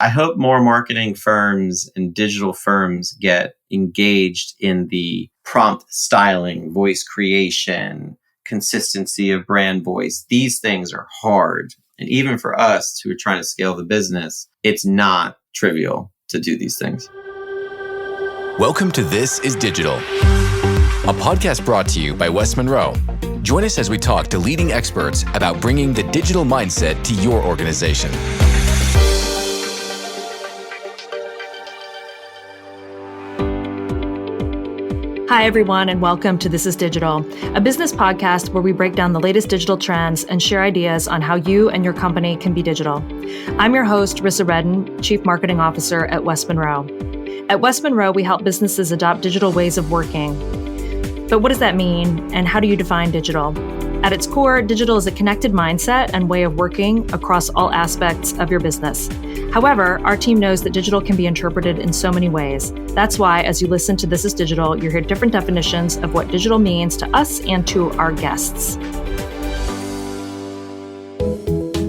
I hope more marketing firms and digital firms get engaged in the prompt styling, voice creation, consistency of brand voice. These things are hard. And even for us who are trying to scale the business, it's not trivial to do these things. Welcome to This is Digital, a podcast brought to you by West Monroe. Join us as we talk to leading experts about bringing the digital mindset to your organization. Hi, everyone, and welcome to This is Digital, a business podcast where we break down the latest digital trends and share ideas on how you and your company can be digital. I'm your host, Rissa Redden, Chief Marketing Officer at West Monroe. At West Monroe, we help businesses adopt digital ways of working. But what does that mean, and how do you define digital? At its core, digital is a connected mindset and way of working across all aspects of your business. However, our team knows that digital can be interpreted in so many ways. That's why, as you listen to This is Digital, you hear different definitions of what digital means to us and to our guests.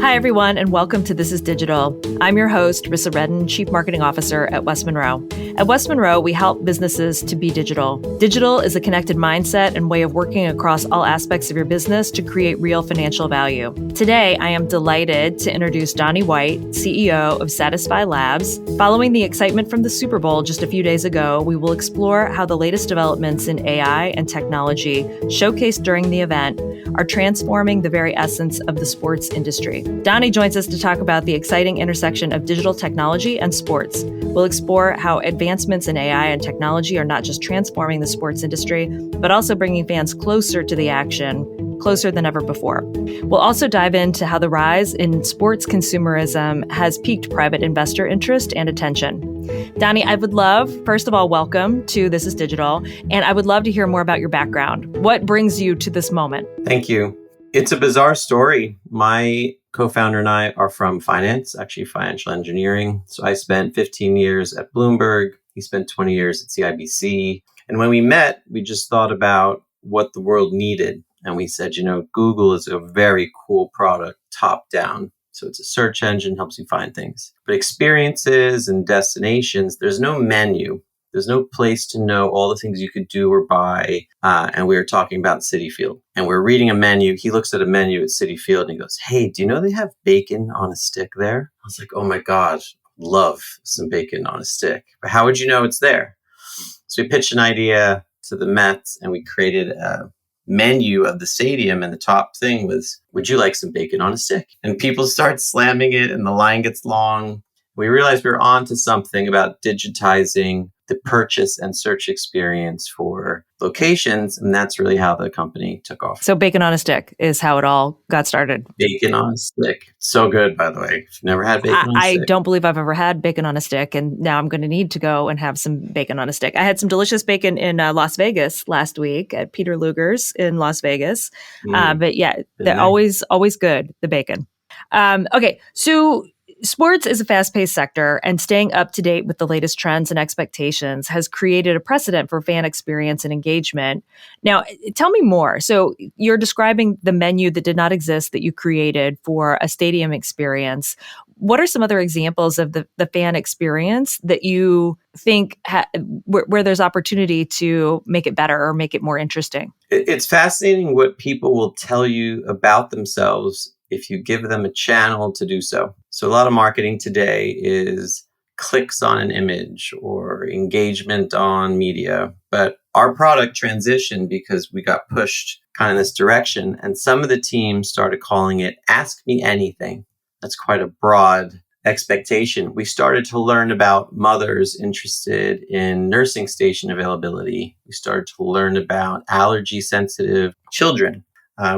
Hi, everyone, and welcome to This is Digital. I'm your host, Rissa Redden, Chief Marketing Officer at West Monroe. At West Monroe, we help businesses to be digital. Digital is a connected mindset and way of working across all aspects of your business to create real financial value. Today, I am delighted to introduce Donnie White, CEO of Satisfi Labs. Following the excitement from the Super Bowl just a few days ago, we will explore how the latest developments in AI and technology showcased during the event are transforming the very essence of the sports industry. Donnie joins us to talk about the exciting intersection of digital technology and sports. We'll explore how advancements in AI and technology are not just transforming the sports industry, but also bringing fans closer to the action, closer than ever before. We'll also dive into how the rise in sports consumerism has piqued private investor interest and attention. Donnie, I would love, first of all, welcome to This is Digital, and I would love to hear more about your background. What brings you to this moment? Thank you. It's a bizarre story. My co-founder and I are from finance, actually financial engineering. So I spent 15 years at Bloomberg. He spent 20 years at CIBC. And when we met, we just thought about what the world needed. And we said, Google is a very cool product, top down. So it's a search engine, helps you find things. But experiences and destinations, there's no menu. There's no place to know all the things you could do or buy. And we were talking about Citi Field. And we're reading a menu. He looks at a menu at Citi Field and he goes, "Hey, do you know they have bacon on a stick there?" I was like, "Oh my God, love some bacon on a stick. But how would you know it's there?" So we pitched an idea to the Mets and we created a menu of the stadium. And the top thing was, "Would you like some bacon on a stick?" And people start slamming it and the line gets long. We realized we were onto something about digitizing the purchase and search experience for locations. And that's really how the company took off. So bacon on a stick is how it all got started. Bacon on a stick. So good, by the way. If you've never had bacon on a stick. I don't believe I've ever had bacon on a stick. And now I'm going to need to go and have some bacon on a stick. I had some delicious bacon in Las Vegas last week at Peter Luger's in Las Vegas. But yeah, they're always good, the bacon. Okay, so sports is a fast-paced sector, and staying up to date with the latest trends and expectations has created a precedent for fan experience and engagement. Now, tell me more. So you're describing the menu that did not exist that you created for a stadium experience. What are some other examples of the fan experience that you think where there's opportunity to make it better or make it more interesting? It's fascinating what people will tell you about themselves if you give them a channel to do so. So a lot of marketing today is clicks on an image or engagement on media. But our product transitioned because we got pushed kind of this direction. And some of the teams started calling it Ask Me Anything. That's quite a broad expectation. We started to learn about mothers interested in nursing station availability. We started to learn about allergy sensitive children.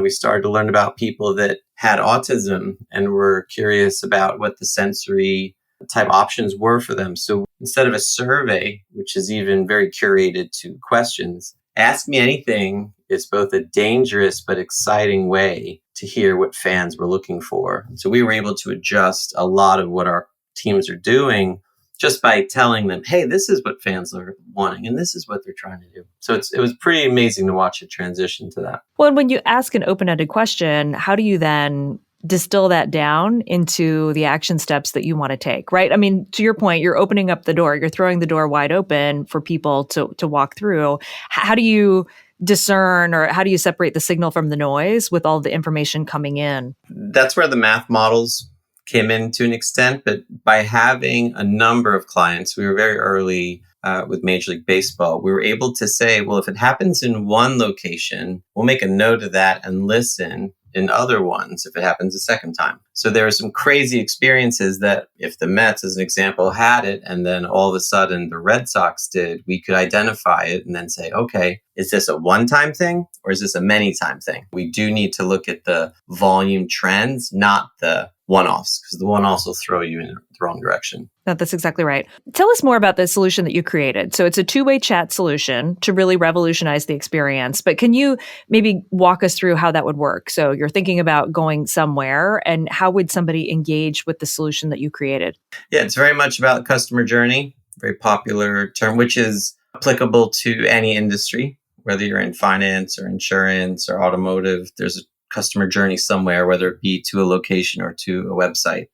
We started to learn about people that had autism and were curious about what the sensory type options were for them. So instead of a survey, which is even very curated to questions, Ask Me Anything is both a dangerous but exciting way to hear what fans were looking for. So we were able to adjust a lot of what our teams are doing just by telling them, hey, this is what fans are wanting and this is what they're trying to do. So it was pretty amazing to watch it transition to that. Well, when you ask an open-ended question, how do you then distill that down into the action steps that you want to take, right? I mean, to your point, you're opening up the door, you're throwing the door wide open for people to walk through. How do you discern, or how do you separate the signal from the noise with all the information coming in? That's where the math models came in to an extent, but by having a number of clients, we were very early with Major League Baseball. We were able to say, well, if it happens in one location, we'll make a note of that and listen in other ones if it happens a second time. So there are some crazy experiences that if the Mets, as an example, had it, and then all of a sudden the Red Sox did, we could identify it and then say, okay, is this a one-time thing or is this a many-time thing? We do need to look at the volume trends, not the one-offs, because the one-offs will throw you in the wrong direction. No, that's exactly right. Tell us more about the solution that you created. So it's a two-way chat solution to really revolutionize the experience. But can you maybe walk us through how that would work? So you're thinking about going somewhere, and how would somebody engage with the solution that you created? Yeah, it's very much about customer journey, very popular term, which is applicable to any industry, whether you're in finance or insurance or automotive. There's a customer journey somewhere, whether it be to a location or to a website.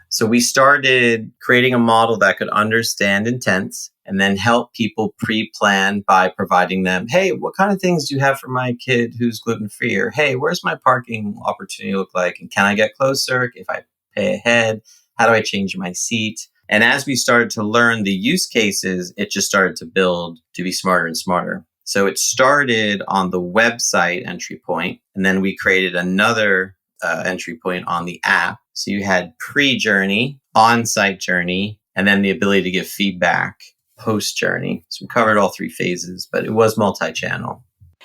So we started creating a model that could understand intents and then help people pre-plan by providing them, hey, what kind of things do you have for my kid who's gluten-free? Or, hey, where's my parking opportunity look like? And can I get closer if I pay ahead? How do I change my seat? And as we started to learn the use cases, it just started to build to be smarter and smarter. So it started on the website entry point, and then we created another entry point on the app. So you had pre-journey, on-site journey, and then the ability to give feedback post-journey. So we covered all three phases, but it was multi-channel.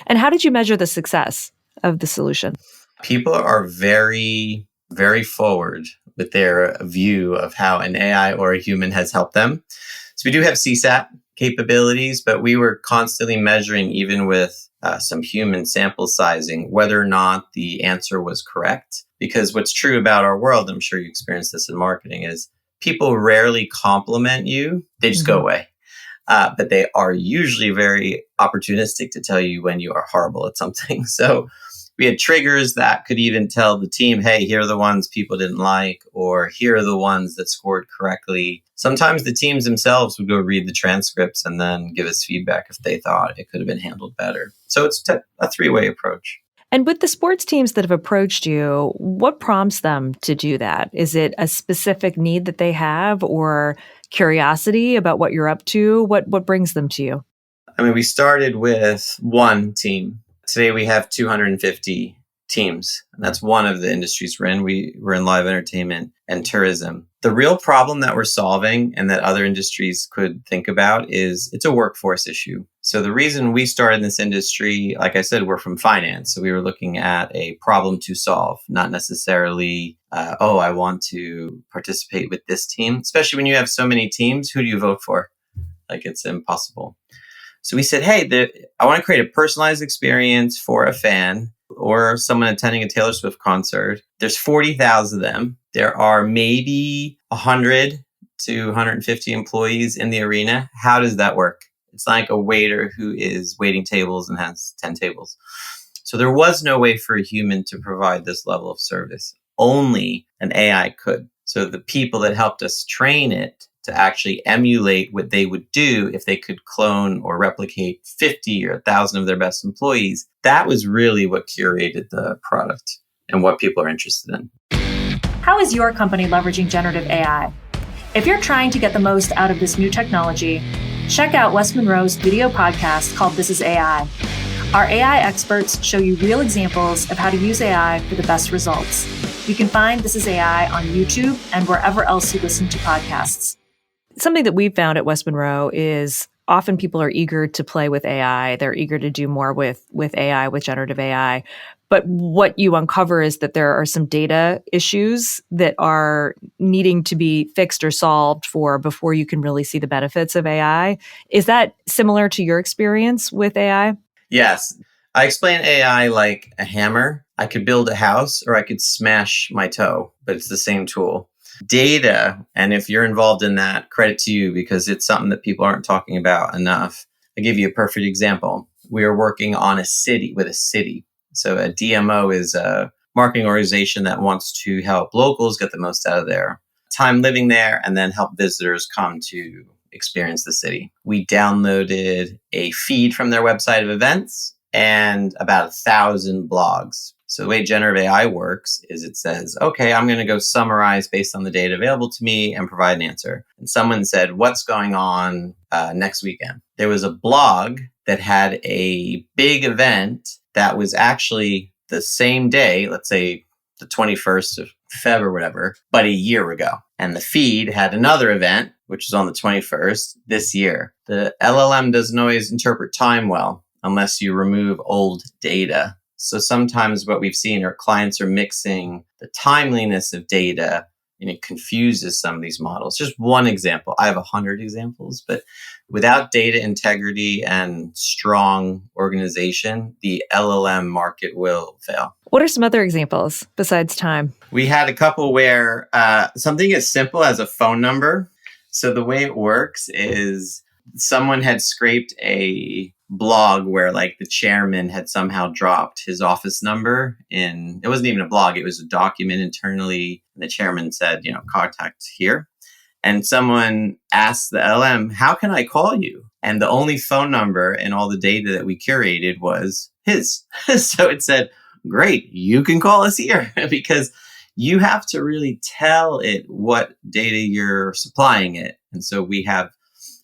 And how did you measure the success of the solution? People are very, very forward with their view of how an AI or a human has helped them. So we do have CSAT capabilities, but we were constantly measuring, even with some human sample sizing, whether or not the answer was correct. Because what's true about our world, I'm sure you experienced this in marketing, is people rarely compliment you. They just go away. But they are usually very opportunistic to tell you when you are horrible at something. So we had triggers that could even tell the team, hey, here are the ones people didn't like, or here are the ones that scored correctly. Sometimes the teams themselves would go read the transcripts and then give us feedback if they thought it could have been handled better. So it's a three-way approach. And with the sports teams that have approached you, what prompts them to do that? Is it a specific need that they have, or curiosity about what you're up to? What brings them to you? I mean, we started with one team. Today we have 250 teams, and that's one of the industries we're in. We're in live entertainment and tourism. The real problem that we're solving and that other industries could think about is it's a workforce issue. So the reason we started in this industry, like I said, we're from finance. So we were looking at a problem to solve, not necessarily, I want to participate with this team. Especially when you have so many teams, who do you vote for? Like, it's impossible. So we said, hey, I want to create a personalized experience for a fan or someone attending a Taylor Swift concert. There's 40,000 of them. There are maybe 100 to 150 employees in the arena. How does that work? It's like a waiter who is waiting tables and has 10 tables. So there was no way for a human to provide this level of service. Only an AI could. So the people that helped us train it to actually emulate what they would do if they could clone or replicate 50 or 1,000 of their best employees, that was really what curated the product and what people are interested in. How is your company leveraging generative AI? If you're trying to get the most out of this new technology, check out West Monroe's video podcast called This is AI. Our AI experts show you real examples of how to use AI for the best results. You can find This is AI on YouTube and wherever else you listen to podcasts. Something that we've found at West Monroe is often people are eager to play with AI. They're eager to do more with AI, with generative AI. But what you uncover is that there are some data issues that are needing to be fixed or solved before you can really see the benefits of AI. Is that similar to your experience with AI? Yes. I explain AI like a hammer. I could build a house or I could smash my toe, but it's the same tool. Data, and if you're involved in that, credit to you because it's something that people aren't talking about enough. I'll give you a perfect example. We are working on a city. So a DMO is marketing organization that wants to help locals get the most out of their time living there and then help visitors come to experience the city. We downloaded a feed from their website of events and about 1,000 blogs. So the way generative AI works is it says, okay, I'm going to go summarize based on the data available to me and provide an answer. And someone said, what's going on next weekend? There was a blog that had a big event that was actually the same day, let's say the 21st of Feb or whatever, but a year ago. And the feed had another event, which was on the 21st this year. The LLM doesn't always interpret time well unless you remove old data. So sometimes what we've seen are clients are mixing the timeliness of data and it confuses some of these models. Just one example. I have 100 examples, but without data integrity and strong organization, the LLM market will fail. What are some other examples besides time? We had a couple where something as simple as a phone number. So the way it works is someone had scraped a blog where like the chairman had somehow dropped his office number in, it wasn't even a blog, it was a document internally. And the chairman said, contact here. And someone asked the LM, how can I call you? And the only phone number and all the data that we curated was his. So it said, great, you can call us here because you have to really tell it what data you're supplying it. And so we have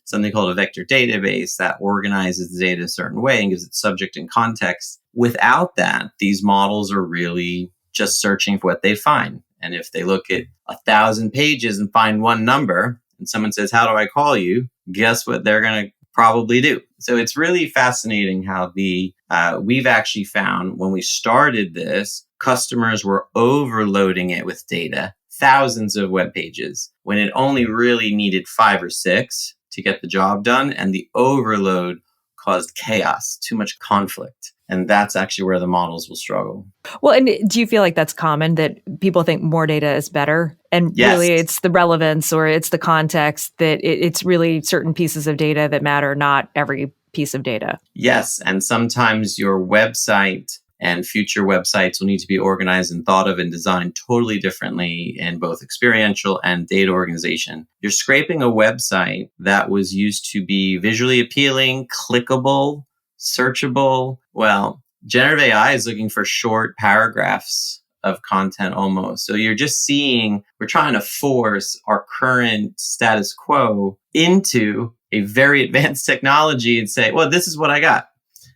something called a vector database that organizes the data a certain way and gives it subject and context. Without that, these models are really just searching for what they find. And if they look at 1,000 pages and find one number and someone says, how do I call you? Guess what they're going to probably do. So it's really fascinating how we've actually found when we started this, customers were overloading it with data, thousands of web pages, when it only really needed 5 or 6 to get the job done. And the overload caused chaos, too much conflict. And that's actually where the models will struggle. Well, and do you feel like that's common that people think more data is better? And Yes. Really it's the relevance or it's the context that it's really certain pieces of data that matter, not every piece of data. Yes. And sometimes your website and future websites will need to be organized and thought of and designed totally differently in both experiential and data organization. You're scraping a website that was used to be visually appealing, clickable, searchable. Well, generative AI is looking for short paragraphs of content almost. So you're just seeing, we're trying to force our current status quo into a very advanced technology and say, well, this is what I got.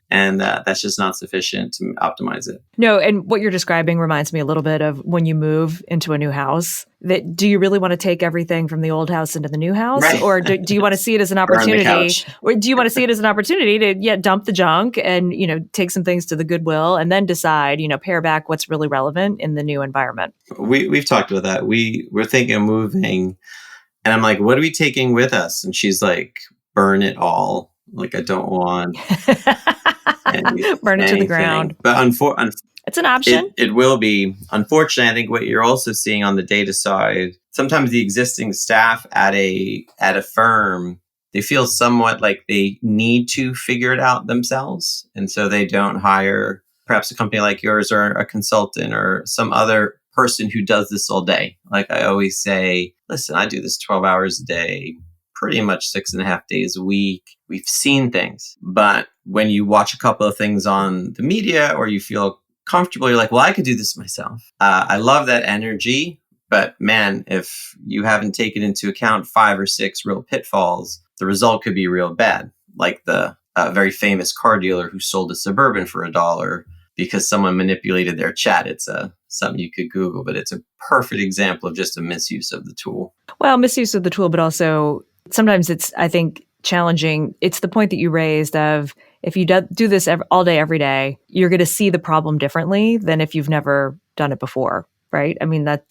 And that's just not sufficient to optimize it. No, and what you're describing reminds me a little bit of when you move into a new house. That do you really want to take everything from the old house into the new house, Right. Or do you want to see it as an opportunity, or do you want to see it as an opportunity to dump the junk and take some things to the Goodwill and then decide pare back what's really relevant in the new environment? We've talked about that. We're thinking of moving, and I'm like, what are we taking with us? And she's like, burn it all. Like I don't want. Burn it to the ground. But it's an option. It will be. Unfortunately, I think what you're also seeing on the data side, sometimes the existing staff at a firm, they feel somewhat like they need to figure it out themselves. And so they don't hire perhaps a company like yours or a consultant or some other person who does this all day. Like I always say, listen, I do this 12 hours a day, pretty much 6.5 days a week. We've seen things, but when you watch a couple of things on the media or you feel comfortable, you're like, well, I could do this myself. I love that energy, but man, if you haven't taken into account 5 or 6 real pitfalls, the result could be real bad. Like the very famous car dealer who sold a Suburban for $1 because someone manipulated their chat. It's something you could Google, but it's a perfect example of just a misuse of the tool. Well, misuse of the tool, but also sometimes it's, I think, challenging. It's the point that you raised of if you do this all day, every day, you're going to see the problem differently than if you've never done it before, right? I mean, that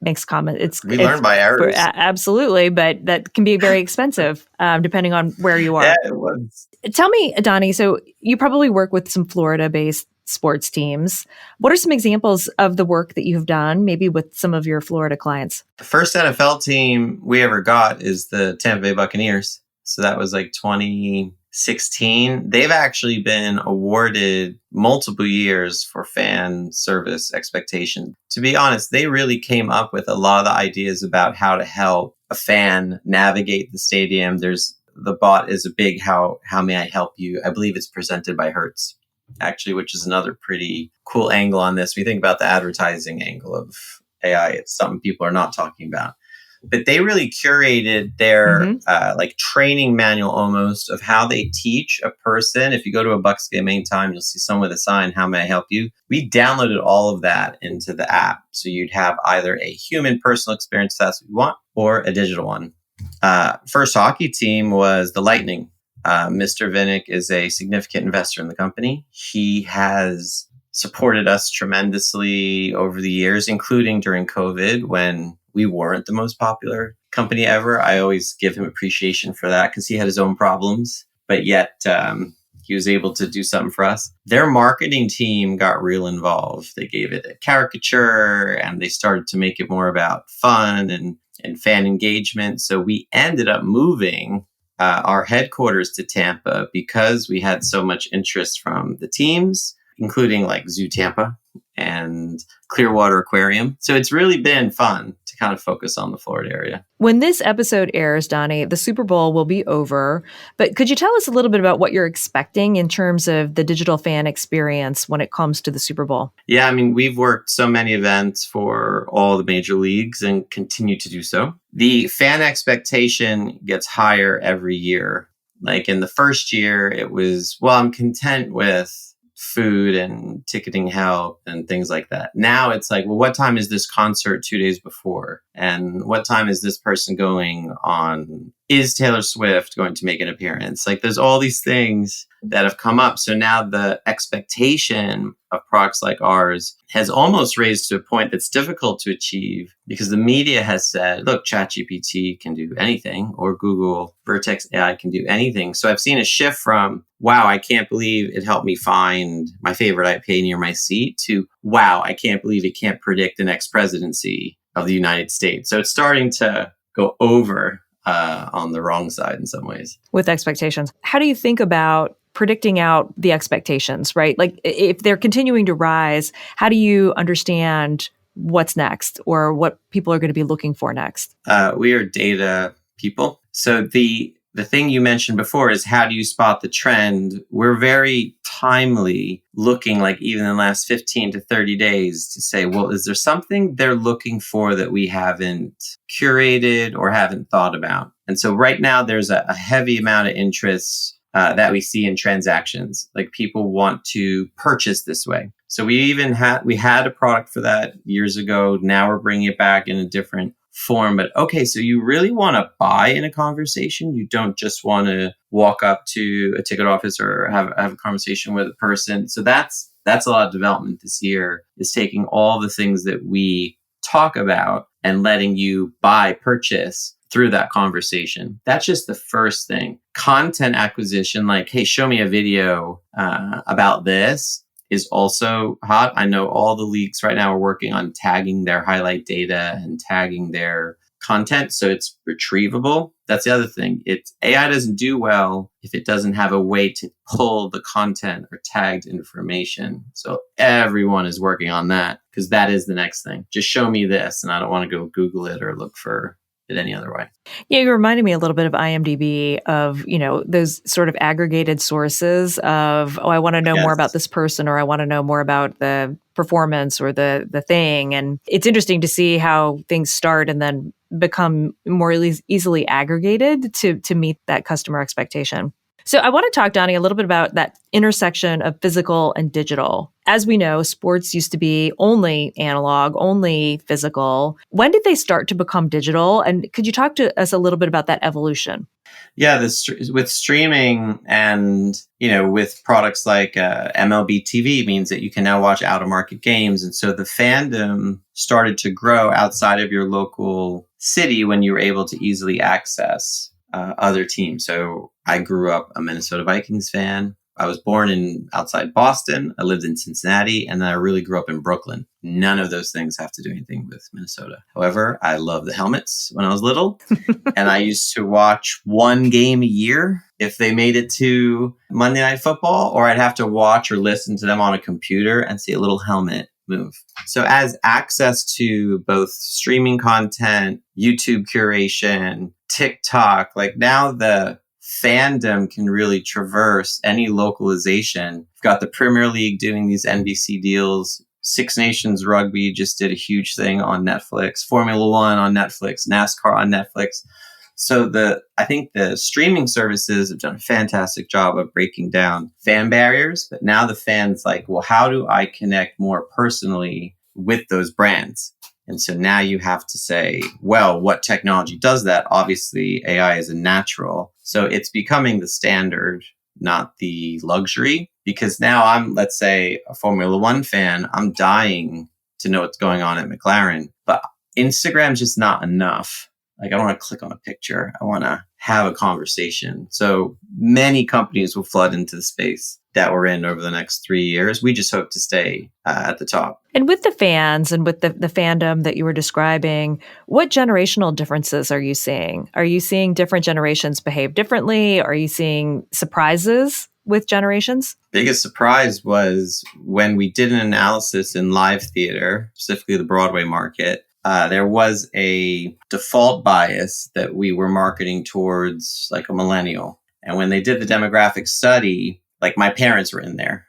makes common. We learn by errors. Absolutely, but that can be very expensive depending on where you are. Yeah, it was. Tell me, Donnie, so you probably work with some Florida-based sports teams. What are some examples of the work that you've done, maybe with some of your Florida clients? The first NFL team we ever got is the Tampa Bay Buccaneers. So that was like 20 16. They've actually been awarded multiple years for fan service expectation. To be honest, they really came up with a lot of the ideas about how to help a fan navigate the stadium. There's the bot is a big how may I help you? I believe it's presented by Hertz, actually, which is another pretty cool angle on this. We think about the advertising angle of AI. It's something people are not talking about. But they really curated their like training manual almost of how they teach a person. If you go to a Bucks game anytime, you'll see someone with a sign, how may I help you? We downloaded all of that into the app. So you'd have either a human personal experience, if that's what you want, or a digital one. First hockey team was the Lightning. Mr. Vinnick is a significant investor in the company. He has supported us tremendously over the years, including during COVID when we weren't the most popular company ever. I always give him appreciation for that because he had his own problems, but yet he was able to do something for us. Their marketing team got real involved. They gave it a caricature and they started to make it more about fun and fan engagement. So we ended up moving our headquarters to Tampa because we had so much interest from the teams, including like Zoo Tampa and Clearwater Aquarium. So it's really been fun to kind of focus on the Florida area. When this episode airs, Donnie, the Super Bowl will be over. But could you tell us a little bit about what you're expecting in terms of the digital fan experience when it comes to the Super Bowl? Yeah, I mean, we've worked so many events for all the major leagues and continue to do so. The fan expectation gets higher every year. Like in the first year, it was, well, I'm content with food and ticketing help and things like that. Now it's like, well, what time is this concert 2 days before? And what time is this person going on? Is Taylor Swift going to make an appearance? Like there's all these things that have come up. So now the expectation of products like ours has almost raised to a point that's difficult to achieve because the media has said, look, ChatGPT can do anything or Google Vertex AI can do anything. So I've seen a shift from, wow, I can't believe it helped me find my favorite IPA near my seat to, wow, I can't believe it can't predict the next presidency of the United States. So it's starting to go over on the wrong side in some ways. With expectations. How do you think about predicting out the expectations, right? Like if they're continuing to rise, how do you understand what's next or what people are going to be looking for next? We are data people. So the thing you mentioned before is how do you spot the trend? We're very timely looking, like even in the last 15 to 30 days to say, well, is there something they're looking for that we haven't curated or haven't thought about? And so right now there's a heavy amount of interest that we see in transactions. Like people want to purchase this way. So we had a product for that years ago. Now we're bringing it back in a different form. But okay, so you really want to buy in a conversation. You don't just want to walk up to a ticket office or have a conversation with a person. So that's a lot of development this year, is taking all the things that we talk about and letting you purchase through that conversation. That's just the first thing. Content acquisition, like, hey, show me a video about this, is also hot. I know all the leagues right now are working on tagging their highlight data and tagging their content so it's retrievable. That's the other thing. AI doesn't do well if it doesn't have a way to pull the content or tagged information. So everyone is working on that because that is the next thing. Just show me this, and I don't want to go Google it or look for it any other way. Yeah, you reminded me a little bit of IMDb, of, those sort of aggregated sources of, I want to know more about this person, or I want to know more about the performance or the thing. And it's interesting to see how things start and then become more easily aggregated to meet that customer expectation. So I want to talk, Donnie, a little bit about that intersection of physical and digital. As we know, sports used to be only analog, only physical. When did they start to become digital? And could you talk to us a little bit about that evolution? Yeah, with streaming and, with products like MLB TV means that you can now watch out-of-market games. And so the fandom started to grow outside of your local city when you were able to easily access other teams. So I grew up a Minnesota Vikings fan. I was born outside Boston. I lived in Cincinnati, and then I really grew up in Brooklyn. None of those things have to do anything with Minnesota. However, I loved the helmets when I was little, and I used to watch one game a year if they made it to Monday Night Football, or I'd have to watch or listen to them on a computer and see a little helmet move. So as access to both streaming content, YouTube curation, TikTok, like now the fandom can really traverse any localization. We've got the Premier League doing these NBC deals. Six Nations Rugby just did a huge thing on Netflix. Formula One on Netflix. NASCAR on Netflix. So I think the streaming services have done a fantastic job of breaking down fan barriers. But now the fans like, well, how do I connect more personally with those brands? And so now you have to say, well, what technology does that? Obviously, AI is a natural. So it's becoming the standard, not the luxury. Because now I'm, let's say, a Formula One fan. I'm dying to know what's going on at McLaren. But Instagram's just not enough. Like, I don't want to click on a picture. I want to have a conversation. So many companies will flood into the space that we're in over the next 3 years. We just hope to stay at the top. And with the fans and with the fandom that you were describing, what generational differences are you seeing? Are you seeing different generations behave differently? Are you seeing surprises with generations? Biggest surprise was when we did an analysis in live theater, specifically the Broadway market. There was a default bias that we were marketing towards like a millennial. And when they did the demographic study, like my parents were in there,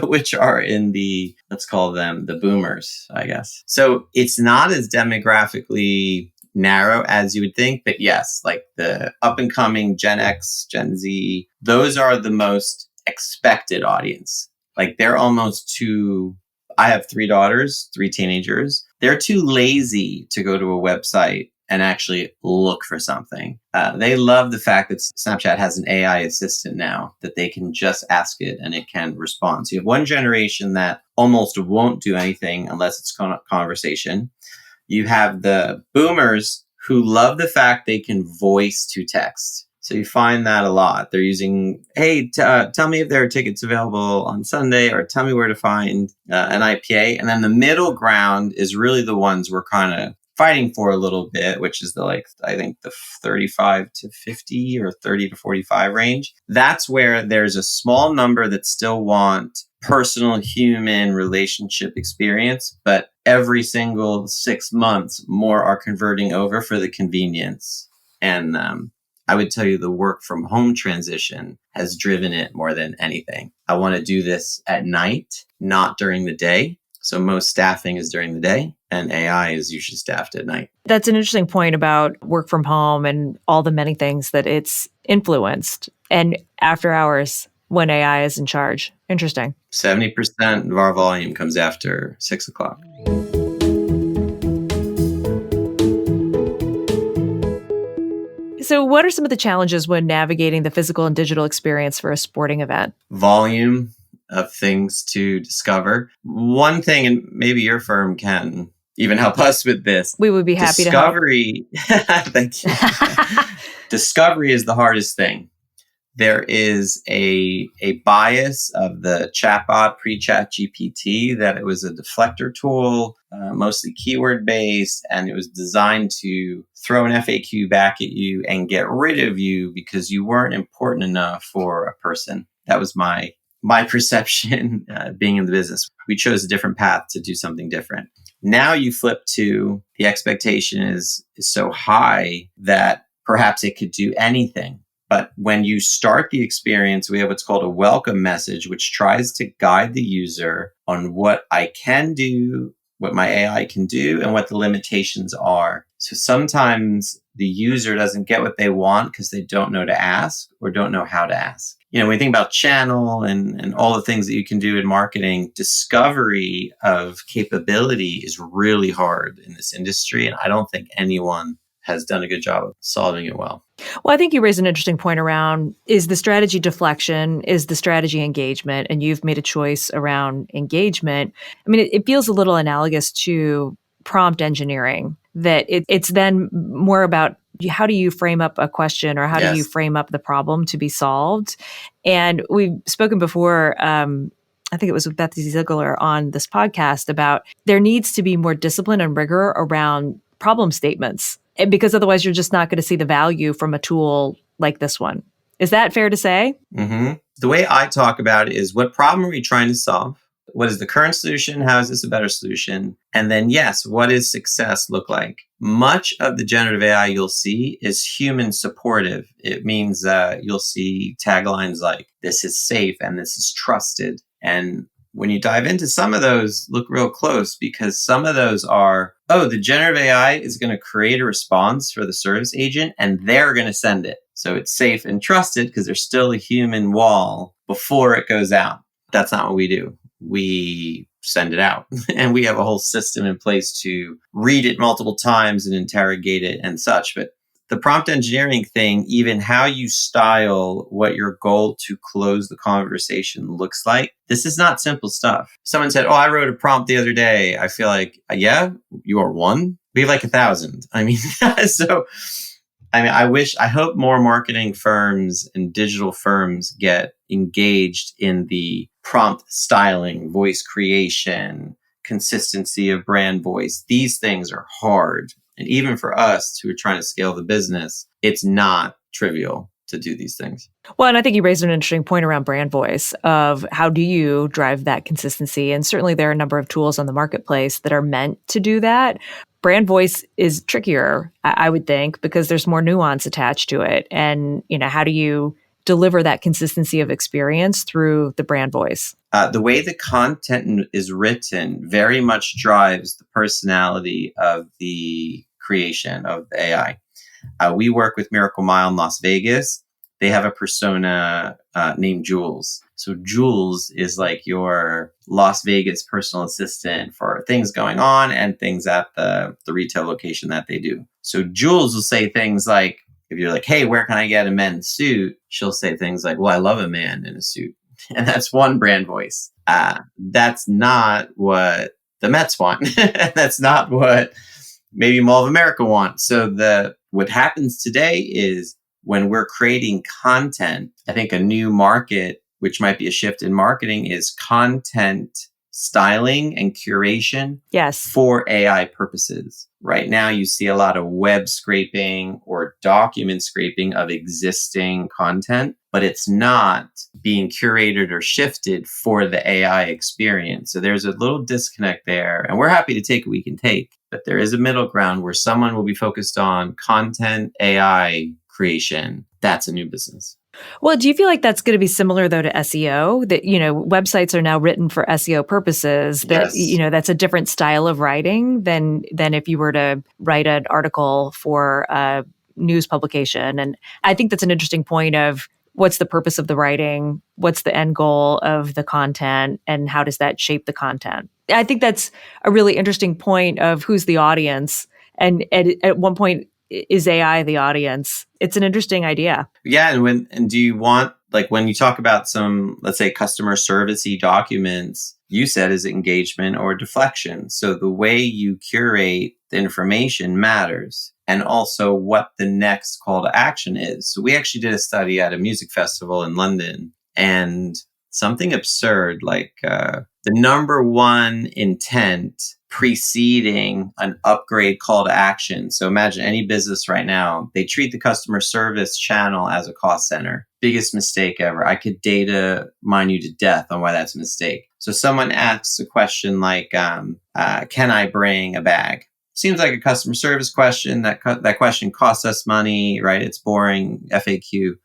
which are in the, let's call them the boomers, I guess. So it's not as demographically narrow as you would think. But yes, like the up and coming Gen X, Gen Z, those are the most expected audience. Like they're almost too, I have 3 daughters, 3 teenagers. They're too lazy to go to a website and actually look for something. They love the fact that Snapchat has an AI assistant now that they can just ask it and it can respond. So you have one generation that almost won't do anything unless it's conversation. You have the boomers who love the fact they can voice to text. So you find that a lot. They're using, hey, tell me if there are tickets available on Sunday, or tell me where to find an IPA. And then the middle ground is really the ones we're kind of fighting for a little bit, which is I think the 35 to 50 or 30 to 45 range. That's where there's a small number that still want personal human relationship experience, but every single 6 months, more are converting over for the convenience. And I would tell you the work from home transition has driven it more than anything. I want to do this at night, not during the day. So most staffing is during the day, and AI is usually staffed at night. That's an interesting point about work from home and all the many things that it's influenced. And after hours, when AI is in charge. Interesting. 70% of our volume comes after 6 o'clock. So what are some of the challenges when navigating the physical and digital experience for a sporting event? Volume of things to discover. One thing, and maybe your firm can even help us with this. We would be happy to help. Thank you. Discovery is the hardest thing. There is a bias of the chatbot pre-chat GPT that it was a deflector tool, mostly keyword based, and it was designed to throw an FAQ back at you and get rid of you because you weren't important enough for a person. That was my perception being in the business. We chose a different path to do something different. Now you flip to the expectation is so high that perhaps it could do anything. But when you start the experience, we have what's called a welcome message, which tries to guide the user on what I can do, what my AI can do, and what the limitations are. So sometimes the user doesn't get what they want because they don't know to ask or don't know how to ask. When you think about channel and all the things that you can do in marketing, discovery of capability is really hard in this industry. And I don't think anyone has done a good job of solving it well. Well, I think you raised an interesting point around, is the strategy deflection? Is the strategy engagement? And you've made a choice around engagement. I mean, it feels a little analogous to prompt engineering, that it's then more about how do you frame up a question, or how do you frame up the problem to be solved? And we've spoken before, I think it was with Betsy Ziegler on this podcast, about there needs to be more discipline and rigor around problem statements, because otherwise you're just not going to see the value from a tool like this one. Is that fair to say? Mm-hmm. The way I talk about it is, what problem are we trying to solve? What is the current solution? How is this a better solution? And then, yes, what does success look like? Much of the generative AI you'll see is human supportive. It means you'll see taglines like, this is safe and this is trusted. And when you dive into some of those, look real close, because some of those are, the generative AI is going to create a response for the service agent and they're going to send it. So it's safe and trusted because there's still a human wall before it goes out. That's not what we do. We send it out and we have a whole system in place to read it multiple times and interrogate it and such. But the prompt engineering thing, even how you style what your goal to close the conversation looks like, this is not simple stuff. Someone said, I wrote a prompt the other day. I feel like, yeah, you are one. We have like 1,000. I mean, I hope more marketing firms and digital firms get engaged in the prompt styling, voice creation, consistency of brand voice. These things are hard. And even for us who are trying to scale the business, it's not trivial to do these things. Well, and I think you raised an interesting point around brand voice of how do you drive that consistency? And certainly there are a number of tools on the marketplace that are meant to do that. Brand voice is trickier, I would think, because there's more nuance attached to it. And, how do you deliver that consistency of experience through the brand voice? The way the content is written very much drives the personality of the creation of the AI. We work with Miracle Mile in Las Vegas. They have a persona named Jules. So Jules is like your Las Vegas personal assistant for things going on and things at the retail location that they do. So Jules will say things like, if you're like, hey, where can I get a men's suit? She'll say things like, well, I love a man in a suit. And that's one brand voice. That's not what the Mets want. That's not what maybe Mall of America want. So what happens today is when we're creating content, I think a new market, which might be a shift in marketing, is content styling and curation for AI purposes. Right now, you see a lot of web scraping or document scraping of existing content, but it's not being curated or shifted for the AI experience. So there's a little disconnect there, and we're happy to take what we can take, but there is a middle ground where someone will be focused on content AI creation. That's a new business. Well, do you feel like that's going to be similar, though, to SEO? That, websites are now written for SEO purposes. That, Yes. That's a different style of writing than if you were to write an article for a news publication. And I think that's an interesting point of what's the purpose of the writing? What's the end goal of the content? And how does that shape the content? I think that's a really interesting point of who's the audience. And at one point, is AI the audience? It's an interesting idea. Yeah. And do you want, like, when you talk about some, let's say, customer servicey documents, you said, is it engagement or deflection? So the way you curate the information matters, and also what the next call to action is. So we actually did a study at a music festival in London, and something absurd, like the number one intent preceding an upgrade call to action. So imagine any business right now, they treat the customer service channel as a cost center. Biggest mistake ever. I could data mine you to death on why that's a mistake. So someone asks a question like, can I bring a bag? Seems like a customer service question. That question costs us money, right? It's boring, FAQ.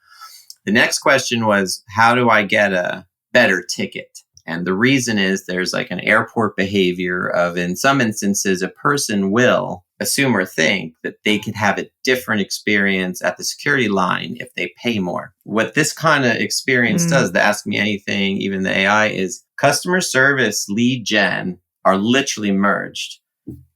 The next question was, how do I get a better ticket? And the reason is there's like an airport behavior of, in some instances, a person will assume or think that they could have a different experience at the security line if they pay more. What this kind of experience does, the Ask Me Anything, even the AI, is customer service lead gen are literally merged.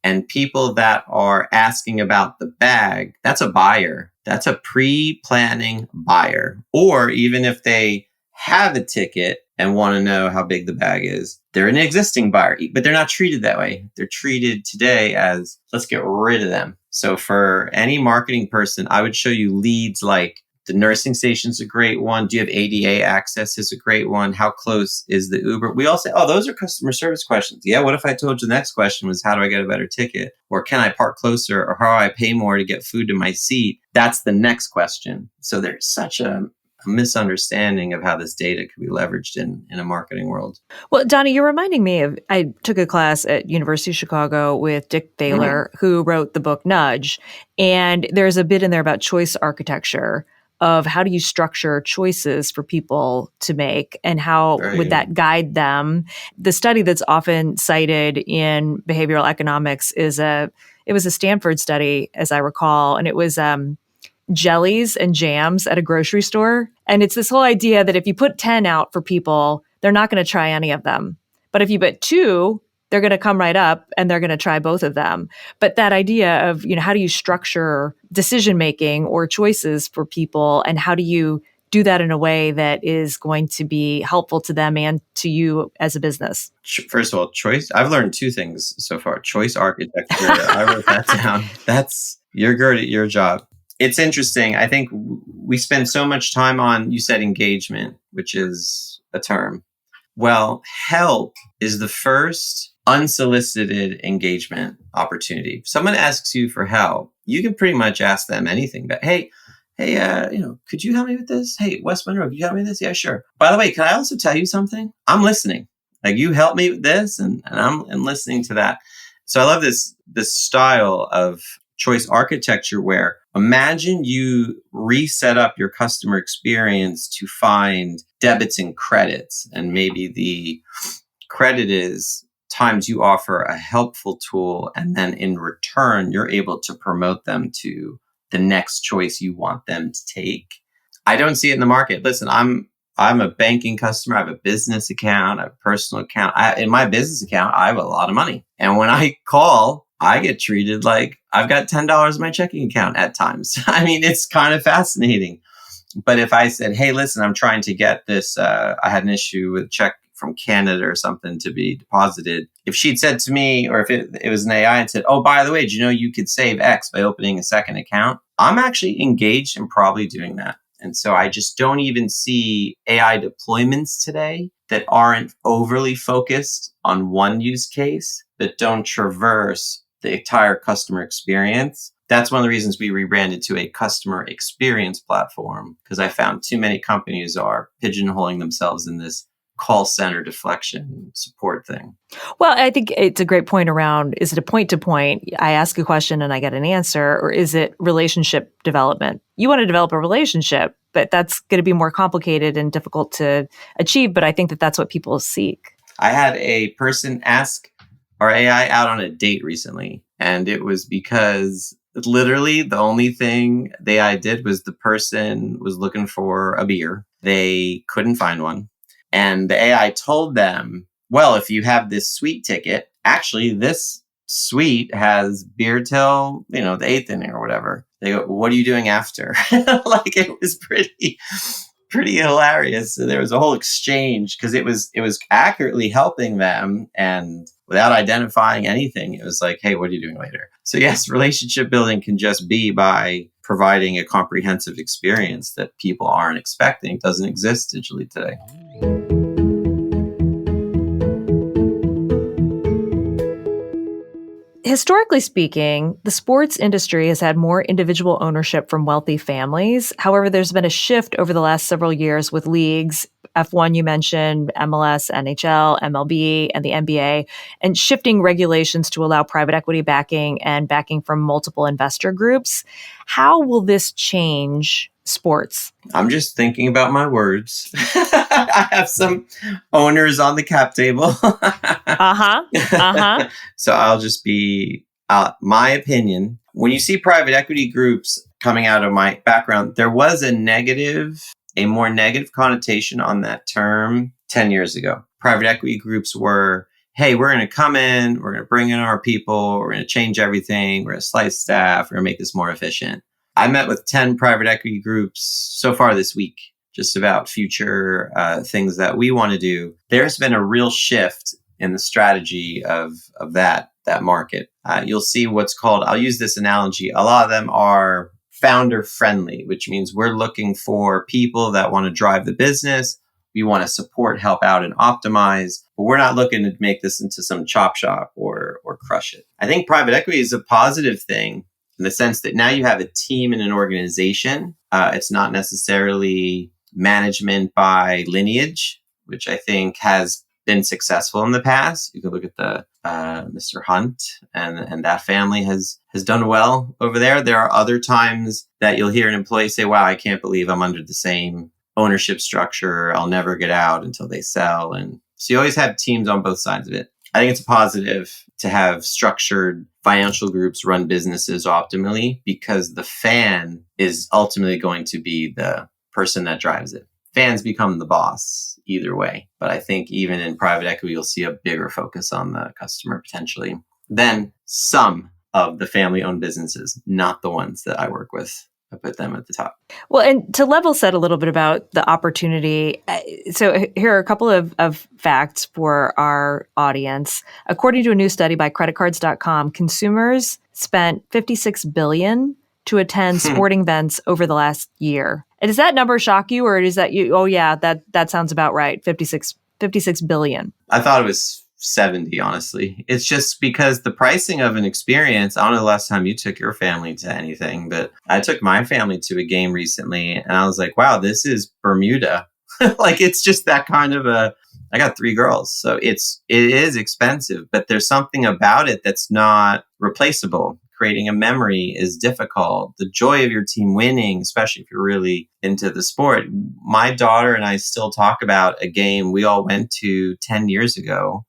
And people that are asking about the bag, that's a buyer. That's a pre-planning buyer. Or even if they have a ticket and want to know how big the bag is, they're an existing buyer, but they're not treated that way. They're treated today as, let's get rid of them. So for any marketing person, I would show you leads like, the nursing station's a great one. Do you have ADA access is a great one. How close is the Uber? We all say, those are customer service questions. Yeah, what if I told you the next question was, how do I get a better ticket? Or can I park closer? Or how do I pay more to get food to my seat? That's the next question. So there's such a misunderstanding of how this data could be leveraged in a marketing world. Well, Donnie, you're reminding me of, I took a class at University of Chicago with Dick Thaler, who wrote the book Nudge. And there's a bit in there about choice architecture of how do you structure choices for people to make and how would that guide them. The study that's often cited in behavioral economics it was a Stanford study, as I recall, and it was jellies and jams at a grocery store. And it's this whole idea that if you put 10 out for people, they're not going to try any of them. But if you put 2, they're going to come right up and they're going to try both of them. But that idea of, how do you structure decision making or choices for people, and how do you do that in a way that is going to be helpful to them and to you as a business? First of all, choice. I've learned 2 things so far. Choice architecture. I wrote that down. You're good at your job. It's interesting. I think we spend so much time on, you said engagement, which is a term. Well, help is the first unsolicited engagement opportunity. If someone asks you for help, you can pretty much ask them anything. But hey, could you help me with this? Hey, West Monroe, could you help me with this? Yeah, sure. By the way, can I also tell you something? I'm listening. Like, you help me with this, and I'm listening to that. So I love this style of choice architecture where imagine you reset up your customer experience to find debits and credits. And maybe the credit is times you offer a helpful tool, and then in return, you're able to promote them to the next choice you want them to take. I don't see it in the market. Listen, I'm a banking customer. I have a business account, I have a personal account. In my business account, I have a lot of money. And when I call, I get treated like I've got $10 in my checking account at times. I mean, it's kind of fascinating. But if I said, hey, listen, I'm trying to get this, I had an issue with a check from Canada or something to be deposited. If she'd said to me, or if it was an AI and said, oh, by the way, did you know you could save X by opening a second account? I'm actually engaged in probably doing that. And so I just don't even see AI deployments today that aren't overly focused on one use case, that don't traverse the entire customer experience. That's one of the reasons we rebranded to a customer experience platform, because I found too many companies are pigeonholing themselves in this call center deflection support thing. Well, I think it's a great point around, is it a point to point? I ask a question and I get an answer, or is it relationship development? You want to develop a relationship, but that's going to be more complicated and difficult to achieve. But I think that that's what people seek. I had a person ask our AI out on a date recently, and it was because literally the only thing the AI did was the person was looking for a beer. They couldn't find one. And the AI told them, well, if you have this suite ticket, actually this suite has beer till, the 8th inning or whatever. They go, what are you doing after? Like, it was pretty hilarious. So there was a whole exchange because it was accurately helping them, and without identifying anything, it was like, hey, what are you doing later? So yes, relationship building can just be by providing a comprehensive experience that people aren't expecting. It doesn't exist digitally today. Historically speaking, the sports industry has had more individual ownership from wealthy families. However, there's been a shift over the last several years with leagues, F1 you mentioned, MLS, NHL, MLB, and the NBA, and shifting regulations to allow private equity backing and backing from multiple investor groups. How will this change sports? I'm just thinking about my words. I have some owners on the cap table. So I'll just be my opinion. When you see private equity groups coming out of my background, there was a more negative connotation on that term 10 years ago. Private equity groups were, hey, we're going to come in, we're going to bring in our people, we're going to change everything, we're going to slice staff, we're going to make this more efficient. I met with 10 private equity groups so far this week, just about future things that we want to do. There's been a real shift in the strategy of that market. You'll see what's called, I'll use this analogy, a lot of them are founder friendly, which means we're looking for people that want to drive the business. We want to support, help out, and optimize, but we're not looking to make this into some chop shop or crush it. I think private equity is a positive thing in the sense that now you have a team and an organization. It's not necessarily management by lineage, which I think has been successful in the past. You could look at the Mr. Hunt, and that family has done well over there. There are other times that you'll hear an employee say, wow, I can't believe I'm under the same ownership structure. I'll never get out until they sell. And so you always have teams on both sides of it. I think it's a positive to have structured financial groups run businesses optimally, because the fan is ultimately going to be the person that drives it. Fans become the boss either way. But I think even in private equity, you'll see a bigger focus on the customer potentially than some of the family-owned businesses, not the ones that I work with. I put them at the top. Well, and to level set a little bit about the opportunity. So here are a couple of facts for our audience. According to a new study by creditcards.com, consumers spent $56 billion to attend sporting events over the last year. And does that number shock you, or is that you? Oh yeah, that sounds about right. 56 billion. I thought it was 70, honestly. It's just because the pricing of an experience, I don't know the last time you took your family to anything, but I took my family to a game recently and I was like, wow, this is Bermuda. Like, it's just that kind of I got 3 girls, so it is expensive, but there's something about it that's not replaceable. Creating a memory is difficult. The joy of your team winning, especially if you're really into the sport. My daughter and I still talk about a game we all went to 10 years ago.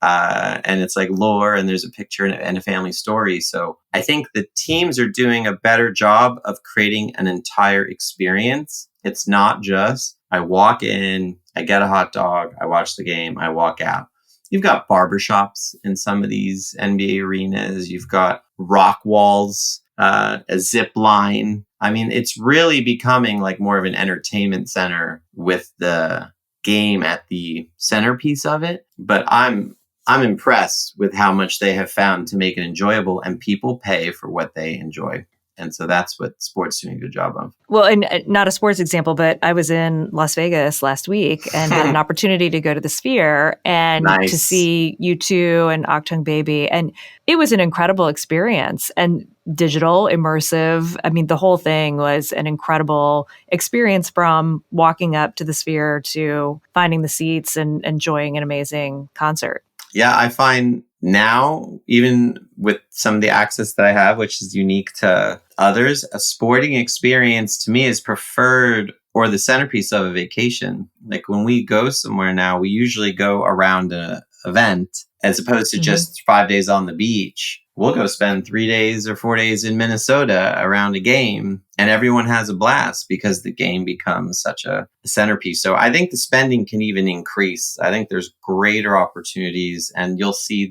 And it's like lore, and there's a picture and a family story. So I think the teams are doing a better job of creating an entire experience. It's not just, I walk in, I get a hot dog, I watch the game, I walk out. You've got barbershops in some of these NBA arenas. You've got rock walls, a zip line. I mean, it's really becoming like more of an entertainment center with the game at the centerpiece of it. But I'm impressed with how much they have found to make it enjoyable, and people pay for what they enjoy. And so that's what sports doing a good job of. Well, and not a sports example, but I was in Las Vegas last week and had an opportunity to go to the Sphere and to see U2 and Achtung Baby. And it was an incredible experience, and digital, immersive. I mean, the whole thing was an incredible experience, from walking up to the Sphere to finding the seats and enjoying an amazing concert. Yeah, I find now, even with some of the access that I have, which is unique to others, a sporting experience to me is preferred, or the centerpiece of a vacation. Like when we go somewhere now, we usually go around an event as opposed to just 5 days on the beach. We'll go spend 3 days or 4 days in Minnesota around a game, and everyone has a blast because the game becomes such a centerpiece. So I think the spending can even increase. I think there's greater opportunities, and you'll see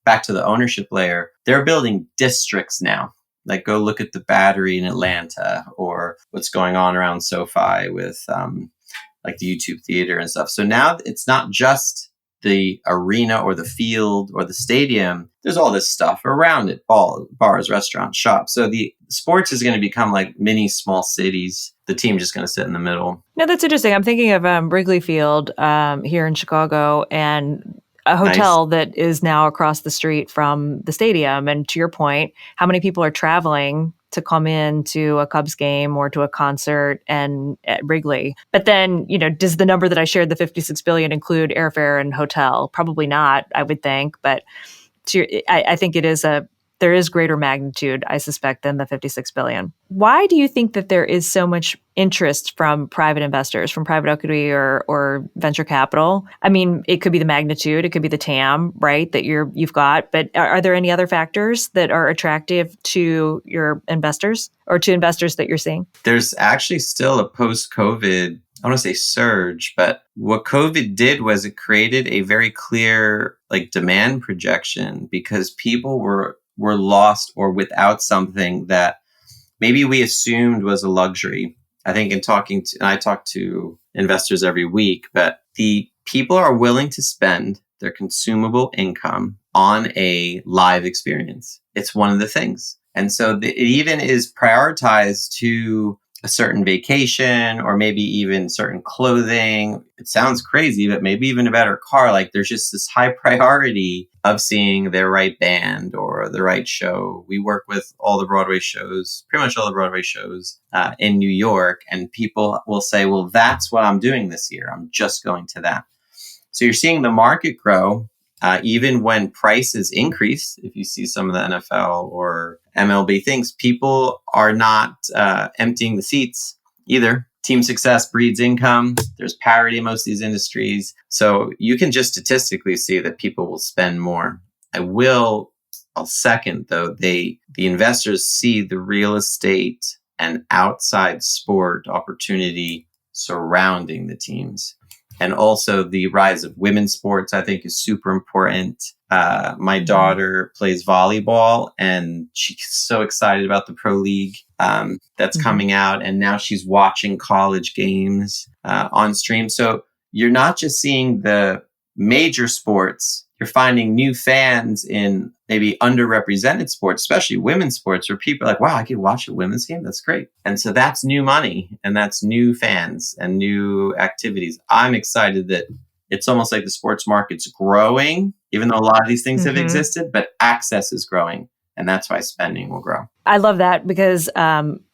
back to the ownership layer, they're building districts now. Like, go look at the Battery in Atlanta, or what's going on around SoFi with like the YouTube theater and stuff. So now it's not just the arena or the field or the stadium. There's all this stuff around it, bars, restaurants, shops. So the sports is going to become like mini small cities. The team just going to sit in the middle. No, that's interesting. I'm thinking of Wrigley Field here in Chicago, and a hotel that is now across the street from the stadium. And to your point, how many people are traveling to come in to a Cubs game or to a concert and at Wrigley? But then, does the number that I shared, the 56 billion, include airfare and hotel? Probably not, I would think. But I think there is greater magnitude, I suspect, than the 56 billion. Why do you think that there is so much interest from private investors, from private equity or venture capital? I mean, it could be the magnitude, it could be the TAM, right, that you've got. But are there any other factors that are attractive to your investors, or to investors that you're seeing? There's actually still a post-COVID, I want to say surge, but what COVID did was it created a very clear demand projection, because people were lost or without something that maybe we assumed was a luxury. I think I talk to investors every week, but the people are willing to spend their consumable income on a live experience. It's one of the things. And so it even is prioritized to a certain vacation, or maybe even certain clothing. It sounds crazy, but maybe even a better car. Like, there's just this high priority of seeing their right band or for the right show. We work with all the Broadway shows, pretty much all the Broadway shows in New York. And people will say, well, that's what I'm doing this year. I'm just going to that. So you're seeing the market grow, even when prices increase. If you see some of the NFL or MLB things, people are not emptying the seats either. Team success breeds income. There's parity in most of these industries. So you can just statistically see that people will spend more. I'll second, though, the investors see the real estate and outside sport opportunity surrounding the teams. And also the rise of women's sports, I think, is super important. My daughter plays volleyball, and she's so excited about the pro league that's coming out. And now she's watching college games on stream. So you're not just seeing the major sports. You're finding new fans in maybe underrepresented sports, especially women's sports, where people are like, wow, I could watch a women's game. That's great. And so that's new money, and that's new fans and new activities. I'm excited that it's almost like the sports market's growing, even though a lot of these things have existed, but access is growing. And that's why spending will grow. I love that because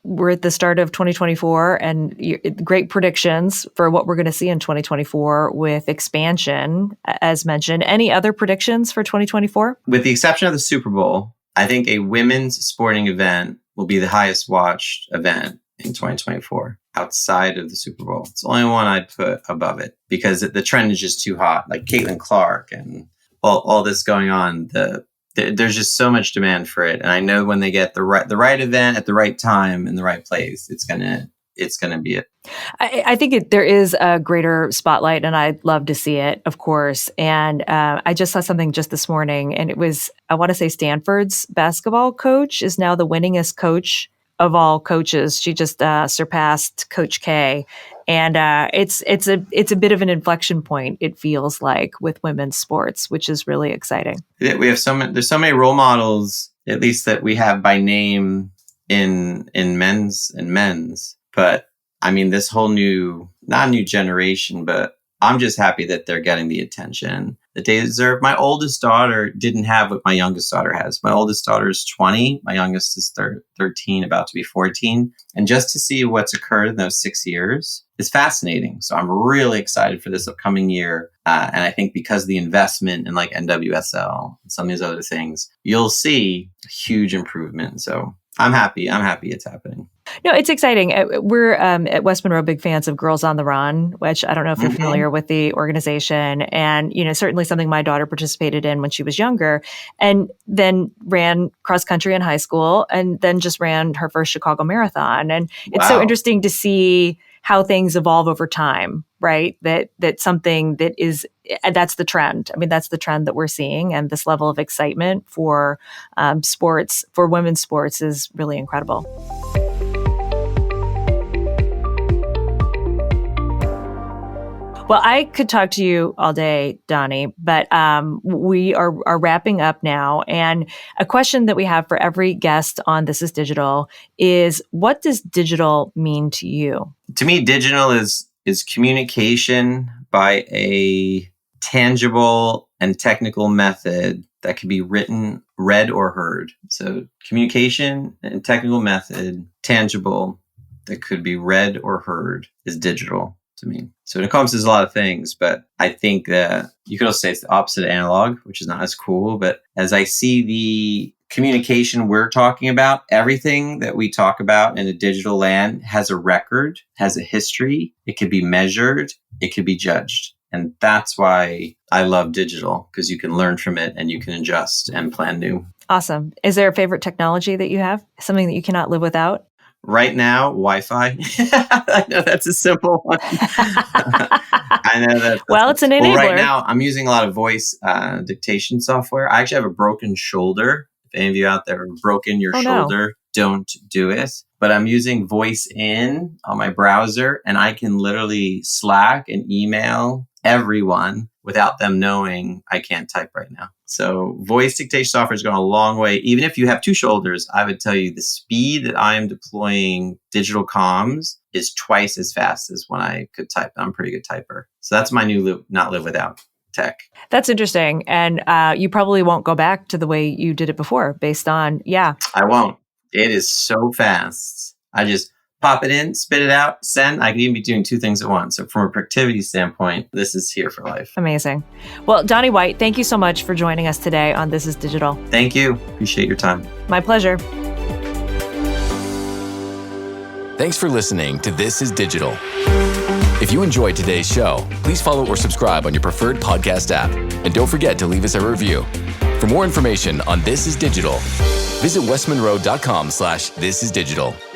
we're at the start of 2024 and great predictions for what we're going to see in 2024 with expansion, as mentioned. Any other predictions for 2024? With the exception of the Super Bowl, I think a women's sporting event will be the highest watched event in 2024 outside of the Super Bowl. It's the only one I'd put above it because the trend is just too hot. Like Caitlin Clark and all this going on, there's just so much demand for it. And I know when they get the right event at the right time in the right place, it's gonna be it. I think there is a greater spotlight, and I'd love to see it, of course. And I just saw something just this morning, and it was, I want to say Stanford's basketball coach is now the winningest coach of all coaches. She just surpassed Coach K. And it's a bit of an inflection point, it feels like, with women's sports, which is really exciting. We have there's so many role models, at least that we have by name in men's. But I mean, this whole not new generation, but I'm just happy that they're getting the attention that they deserve. My oldest daughter didn't have what my youngest daughter has. My oldest daughter is 20. My youngest is 13, about to be 14. And just to see what's occurred in those 6 years is fascinating. So I'm really excited for this upcoming year. And I think because of the investment in like NWSL and some of these other things, you'll see a huge improvement. So I'm happy. It's happening. No, it's exciting. We're at West Monroe big fans of Girls on the Run, which I don't know if you're familiar with the organization. And, certainly something my daughter participated in when she was younger, and then ran cross country in high school, and then just ran her first Chicago Marathon. And it's so interesting to see how things evolve over time, right? That's something that's the trend. I mean, that's the trend that we're seeing. And this level of excitement for sports, for women's sports, is really incredible. Well, I could talk to you all day, Donnie, but we are wrapping up now. And a question that we have for every guest on This is Digital is, what does digital mean to you? To me, digital is communication by a tangible and technical method that can be written, read, or heard. So communication and technical method, tangible, that could be read or heard, is digital to me. So it encompasses a lot of things, but I think that you could also say it's the opposite of analog, which is not as cool. But as I see the communication we're talking about, everything that we talk about in a digital land has a record, has a history. It could be measured. It could be judged. And that's why I love digital, because you can learn from it and you can adjust and plan new. Awesome. Is there a favorite technology that you have? Something that you cannot live without? Right now, Wi-Fi. I know that's a simple one. I know that. Well, it's an enabler. Well, right now, I'm using a lot of voice dictation software. I actually have a broken shoulder. If any of you out there have broken your shoulder, don't do it. But I'm using Voice In on my browser, and I can literally Slack and email everyone without them knowing I can't type right now. So voice dictation software has gone a long way. Even if you have two shoulders, I would tell you the speed that I am deploying digital comms is twice as fast as when I could type. I'm a pretty good typer. So that's my new not live without. tech. That's interesting. And you probably won't go back to the way you did it before based on, I won't. It is so fast. I just pop it in, spit it out, send. I could even be doing 2 things at once. So from a productivity standpoint, this is here for life. Amazing. Well, Donnie White, thank you so much for joining us today on This is Digital. Thank you. Appreciate your time. My pleasure. Thanks for listening to This is Digital. If you enjoyed today's show, please follow or subscribe on your preferred podcast app. And don't forget to leave us a review. For more information on This is Digital, visit westmonroe.com/thisisdigital.